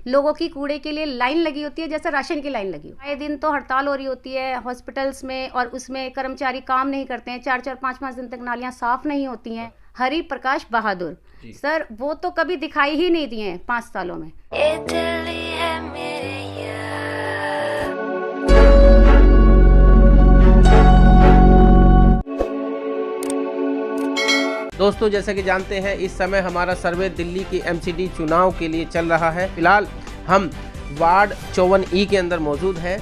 लोगों की कूड़े के लिए लाइन लगी होती है, जैसे राशन की लाइन लगी हो। आए दिन तो हड़ताल हो रही होती है हॉस्पिटल्स में, और उसमें कर्मचारी काम नहीं करते हैं, 4-4 5-5 दिन तक नालियाँ साफ नहीं होती हैं। हरि प्रकाश बहादुर सर, वो तो कभी दिखाई ही नहीं दिए हैं 5 सालों में। दोस्तों, जैसा कि जानते हैं इस समय हमारा सर्वे दिल्ली की एमसीडी चुनाव के लिए चल रहा है। फिलहाल हम वार्ड 54E के अंदर मौजूद हैं,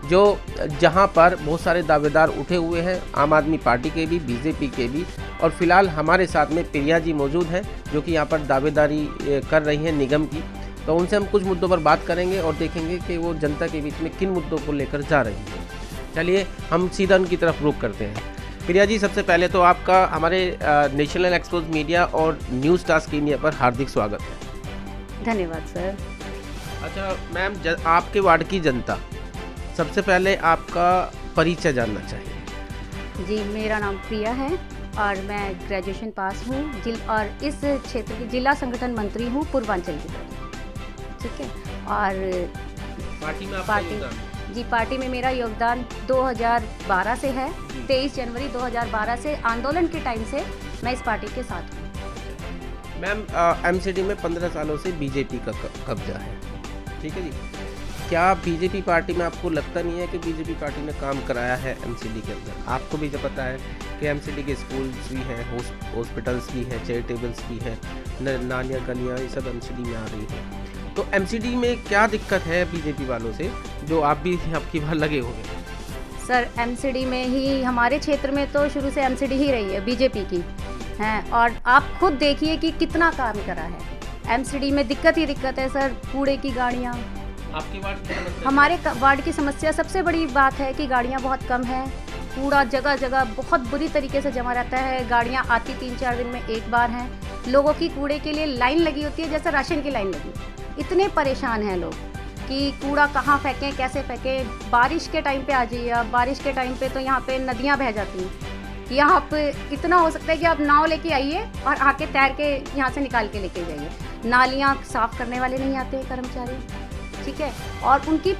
जो जहां पर बहुत सारे दावेदार उठे हुए हैं, आम आदमी पार्टी के भी, बीजेपी के भी। और फिलहाल हमारे साथ में प्रिया जी मौजूद हैं, जो कि यहां पर दावेदारी कर रही हैं निगम की। तो उनसे हम कुछ मुद्दों पर बात करेंगे और देखेंगे कि वो जनता के बीच में किन मुद्दों को लेकर जा रही हैं। चलिए हम सीधा उनकी तरफ रुख करते हैं। प्रिया जी, सबसे पहले तो आपका हमारे नेशनल एक्सपोज मीडिया और न्यूज़ स्टार्स इंडिया पर हार्दिक स्वागत है। धन्यवाद सर। अच्छा मैम, आपके वार्ड की जनता सबसे पहले आपका परिचय जानना चाहिए। जी, मेरा नाम प्रिया है और मैं ग्रेजुएशन पास हूँ और इस क्षेत्र की जिला संगठन मंत्री हूँ पूर्वांचल की तरफ। ठीक है। और पार्टी में पार्टी में मेरा योगदान 2012 से है। 23 जनवरी 2012 से आंदोलन के टाइम से मैं इस पार्टी के साथ हूँ। मैम, एमसीडी में 15 सालों से बीजेपी का कब्जा है, ठीक है जी। क्या बीजेपी पार्टी में आपको लगता नहीं है कि बीजेपी पार्टी ने काम कराया है एमसीडी के अंदर? आपको भी जब पता है कि एमसीडी के स्कूल्स भी हैं, हॉस्पिटल्स भी हैं, चैरिटेबल्स भी हैं, नालियाँ गलियाँ ये सब एमसीडी में आ रही हैं। तो एमसीडी में क्या दिक्कत है बीजेपी वालों से, जो आप भी आपकी बार लगे होंगे? सर, एमसीडी में ही हमारे क्षेत्र में तो शुरू से एमसीडी ही रही है बीजेपी की हैं, और आप खुद देखिए कि कितना काम करा है। एमसीडी में दिक्कत ही दिक्कत है सर। कूड़े की गाड़ियाँ, आपके वार्ड की समस्या? हमारे वार्ड की समस्या सबसे बड़ी बात है कि गाड़ियाँ बहुत कम है। कूड़ा जगह जगह बहुत बुरी तरीके से जमा रहता है। गाड़ियाँ आती 3-4 दिन में एक बार हैं। लोगों की कूड़े के लिए लाइन लगी होती है, जैसे राशन की लाइन लगी। इतने परेशान हैं लोग कि कूड़ा कहाँ फेंकें, कैसे फेंकें। बारिश के टाइम पे आ जाइए आप, बारिश के टाइम पे तो यहाँ पे नदियाँ बह जाती हैं कि यहाँ पे इतना हो सकता है कि आप नाव लेके आइए और आके तैर के यहाँ से निकाल के लेके जाइए। नालियाँ साफ़ करने वाले नहीं आते कर्मचारी, ठीक है। और उनकी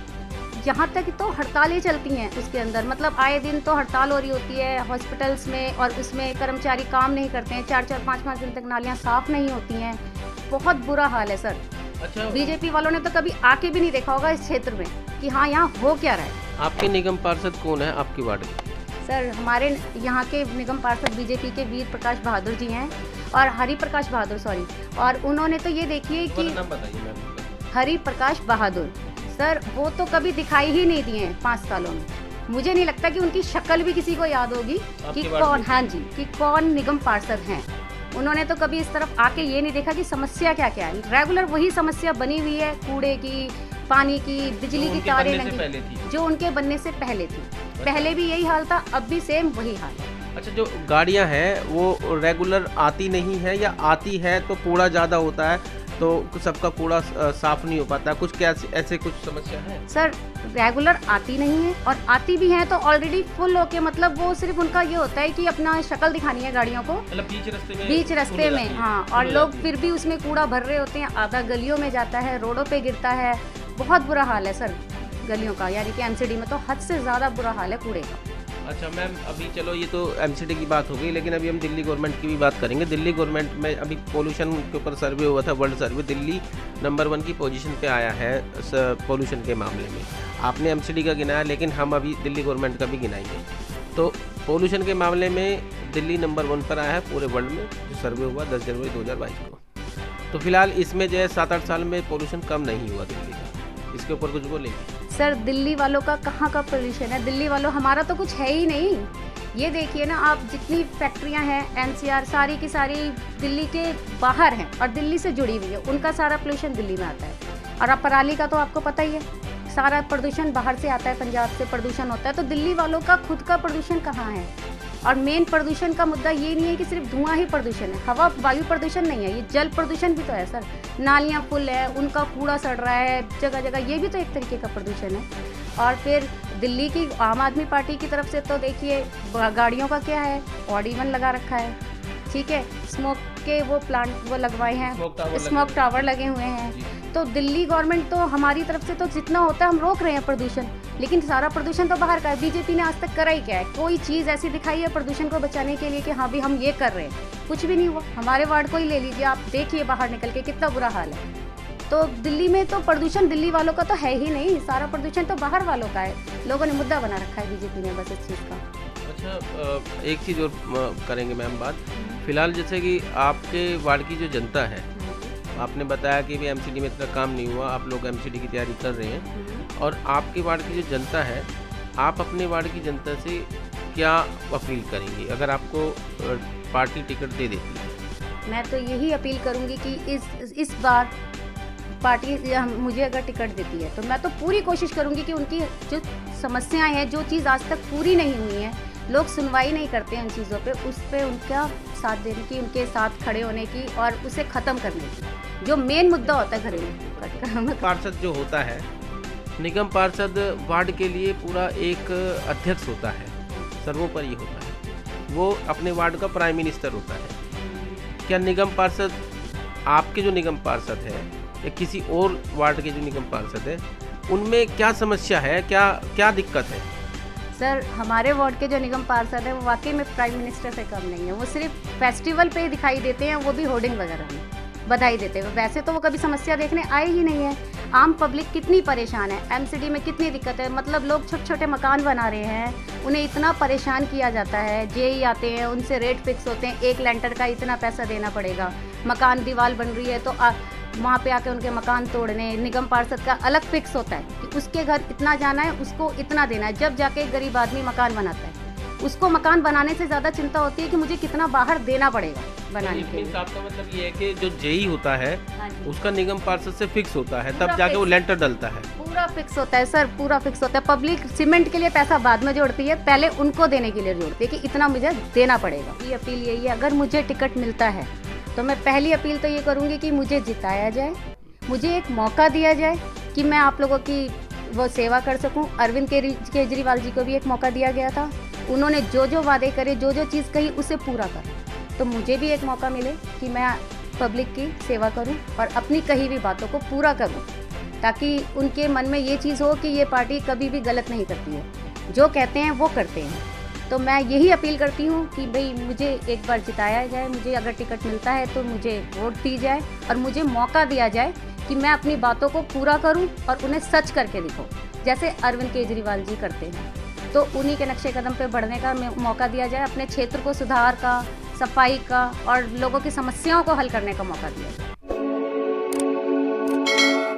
यहाँ तक तो हड़तालें चलती हैं उसके अंदर, मतलब आए दिन तो हड़ताल हो रही होती है हॉस्पिटल्स में, और उसमें कर्मचारी काम नहीं करते हैं। 4-4 5-5 दिन तक नालियाँ साफ़ नहीं होती हैं। बहुत बुरा हाल है सर। अच्छा, बीजेपी वालों ने तो कभी आके भी नहीं देखा होगा इस क्षेत्र में कि हाँ यहाँ हो क्या रहा है। आपके निगम पार्षद कौन है आपके वार्ड के? सर, हमारे यहाँ के निगम पार्षद बीजेपी के वीर प्रकाश बहादुर जी हैं, और हरि प्रकाश बहादुर, सॉरी। और उन्होंने तो ये देखिए कि नाम बताइए मैम। हरि प्रकाश बहादुर सर, वो तो कभी दिखाई ही नहीं दिए हैं 5 सालों में। मुझे नहीं लगता कि उनकी शक्ल भी किसी को याद होगी कि कौन, हाँ जी, कि कौन निगम पार्षद हैं। उन्होंने तो कभी इस तरफ आके ये नहीं देखा कि समस्या क्या क्या है। रेगुलर वही समस्या बनी हुई है, कूड़े की, पानी की, बिजली की तारें लगी, जो उनके बनने से पहले थी। पहले भी यही हाल था, अब भी सेम वही हाल है। अच्छा, जो गाड़ियां हैं वो रेगुलर आती नहीं है, या आती है तो कूड़ा ज़्यादा होता है तो सबका कूड़ा साफ नहीं हो पाता? कुछ क्या ऐसे कुछ समस्या है? सर, रेगुलर आती नहीं है, और आती भी हैं तो ऑलरेडी फुल होके, मतलब वो सिर्फ उनका ये होता है कि अपना शक्ल दिखानी है गाड़ियों को, मतलब बीच रास्ते में। हाँ, और लोग फिर भी उसमें कूड़ा भर रहे होते हैं। आधा गलियों में जाता है, रोडों पे गिरता है। बहुत बुरा हाल है सर गलियों का, यानी कि एमसीडी में तो हद से ज़्यादा बुरा हाल है कूड़े का। अच्छा मैम, अभी चलो ये तो एमसीडी की बात हो गई, लेकिन अभी हम दिल्ली गवर्नमेंट की भी बात करेंगे। दिल्ली गवर्नमेंट में अभी पोल्यूशन के ऊपर सर्वे हुआ था, वर्ल्ड सर्वे। दिल्ली नंबर 1 की पोजीशन पे आया है पोल्यूशन के मामले में। आपने एमसीडी का गिनाया, लेकिन हम अभी दिल्ली गवर्नमेंट का भी गिनाएंगे। तो पोल्यूशन के मामले में दिल्ली नंबर 1 पर आया है पूरे वर्ल्ड में, जो सर्वे हुआ 10 जनवरी 2022 को। तो फिलहाल इसमें जो है 7-8 साल में पोल्यूशन कम नहीं हुआ दिल्ली का। इसके ऊपर कुछ बोलेंगे? सर, दिल्ली वालों का कहाँ का पोल्यूशन है? दिल्ली वालों, हमारा तो कुछ है ही नहीं। ये देखिए ना आप, जितनी फैक्ट्रियां हैं एनसीआर, सारी की सारी दिल्ली के बाहर हैं और दिल्ली से जुड़ी हुई है। उनका सारा पोल्यूशन दिल्ली में आता है। और अब पराली का तो आपको पता ही है, सारा प्रदूषण बाहर से आता है, पंजाब से प्रदूषण होता है। तो दिल्ली वालों का खुद का प्रदूषण कहाँ है? और मेन प्रदूषण का मुद्दा ये नहीं है कि सिर्फ धुआं ही प्रदूषण है, हवा वायु प्रदूषण नहीं है, ये जल प्रदूषण भी तो है सर। नालियाँ फुल है, उनका कूड़ा सड़ रहा है जगह जगह, ये भी तो एक तरीके का प्रदूषण है। और फिर दिल्ली की आम आदमी पार्टी की तरफ से तो देखिए गाड़ियों का क्या है, ऑड इवन लगा रखा है, ठीक है, स्मोक के वो प्लांट वो लगवाए हैं, स्मोक टावर लगे हुए हैं, तो दिल्ली गवर्नमेंट तो हमारी तरफ से तो जितना होता है हम रोक रहे हैं प्रदूषण, लेकिन सारा प्रदूषण तो बाहर का है। बीजेपी ने आज तक करा ही क्या है? कोई चीज़ ऐसी दिखाई है प्रदूषण को बचाने के लिए कि हाँ भी हम ये कर रहे हैं? कुछ भी नहीं हुआ। हमारे वार्ड को ही ले लीजिए, आप देखिए बाहर निकल के कितना बुरा हाल है। तो दिल्ली में तो प्रदूषण दिल्ली वालों का तो है ही नहीं, सारा प्रदूषण तो बाहर वालों का है। लोगों ने मुद्दा बना रखा है बीजेपी ने बस इस चीज़ का। अच्छा, एक चीज़ और करेंगे मैम बात। फिलहाल जैसे कि आपके वार्ड की जो जनता है, आपने बताया कि भी एमसीडी में इतना काम नहीं हुआ, आप लोग एमसीडी की तैयारी कर रहे हैं, और आपके वार्ड की जो जनता है, आप अपने वार्ड की जनता से क्या अपील करेंगी अगर आपको पार्टी टिकट दे देती है? मैं तो यही अपील करूंगी कि इस बार पार्टी मुझे अगर टिकट देती है तो मैं तो पूरी कोशिश करूंगी कि उनकी जो समस्याएं हैं, जो चीज़ आज तक पूरी नहीं हुई हैं, लोग सुनवाई नहीं करते हैं उन चीज़ों पे, उस पे उनका साथ देने की, उनके साथ खड़े होने की और उसे ख़त्म करने की, जो मेन मुद्दा होता है घरेलू। पार्षद जो होता है, निगम पार्षद वार्ड के लिए पूरा एक अध्यक्ष होता है, सर्वोपरि होता है, वो अपने वार्ड का प्राइम मिनिस्टर होता है। क्या निगम पार्षद, आपके जो निगम पार्षद है या किसी और वार्ड के जो निगम पार्षद है, उनमें क्या समस्या है, क्या दिक्कत है? सर, हमारे वार्ड के जो निगम पार्षद है वो वाकई में प्राइम मिनिस्टर से कम नहीं है। वो सिर्फ फेस्टिवल पे दिखाई देते हैं, वो भी होर्डिंग वगैरह में बधाई देते हैं। वैसे तो वो कभी समस्या देखने आए ही नहीं है। आम पब्लिक कितनी परेशान है, एमसीडी में कितनी दिक्कत है। मतलब लोग छोटे छोटे मकान बना रहे हैं, उन्हें इतना परेशान किया जाता है। जेई आते हैं, उनसे रेट फिक्स होते हैं, एक लेंटर का इतना पैसा देना पड़ेगा। मकान दीवार बन रही है तो वहाँ पे आके उनके मकान तोड़ने, निगम पार्षद का अलग फिक्स होता है कि उसके घर इतना जाना है, उसको इतना देना है। जब जाके गरीब आदमी मकान बनाता है, उसको मकान बनाने से ज़्यादा चिंता होती है कि मुझे कितना बाहर देना पड़ेगा बनाने के लिए। आपका मतलब ये है कि जो जेई होता है उसका निगम पार्षद से फिक्स होता है, तब पूरा जाके वो लेंटर डलता है। पूरा फिक्स होता है सर, पूरा फिक्स होता है। पब्लिक सीमेंट के लिए पैसा बाद में जोड़ती है, पहले उनको देने के लिए जोड़ती है कि इतना मुझे देना पड़ेगा। ये अपील यही है, अगर मुझे टिकट मिलता है तो मैं पहली अपील तो ये करूँगी कि मुझे जिताया जाए, मुझे एक मौका दिया जाए कि मैं आप लोगों की वो सेवा कर सकूं। अरविंद केजरीवाल जी को भी एक मौका दिया गया था, उन्होंने जो जो वादे करे, जो जो चीज़ कही उसे पूरा करा। तो मुझे भी एक मौका मिले कि मैं पब्लिक की सेवा करूं और अपनी कही हुई बातों को पूरा करूं, ताकि उनके मन में ये चीज़ हो कि ये पार्टी कभी भी गलत नहीं करती है, जो कहते हैं वो करते हैं। तो मैं यही अपील करती हूँ कि भाई मुझे एक बार जिताया जाए, मुझे अगर टिकट मिलता है तो मुझे वोट दी जाए और मुझे मौका दिया जाए कि मैं अपनी बातों को पूरा करूं और उन्हें सच करके दिखाऊं, जैसे अरविंद केजरीवाल जी करते हैं। तो उन्हीं के नक्शे कदम पे बढ़ने का मौका दिया जाए, अपने क्षेत्र को सुधार का, सफाई का और लोगों की समस्याओं को हल करने का मौका दिया जाए।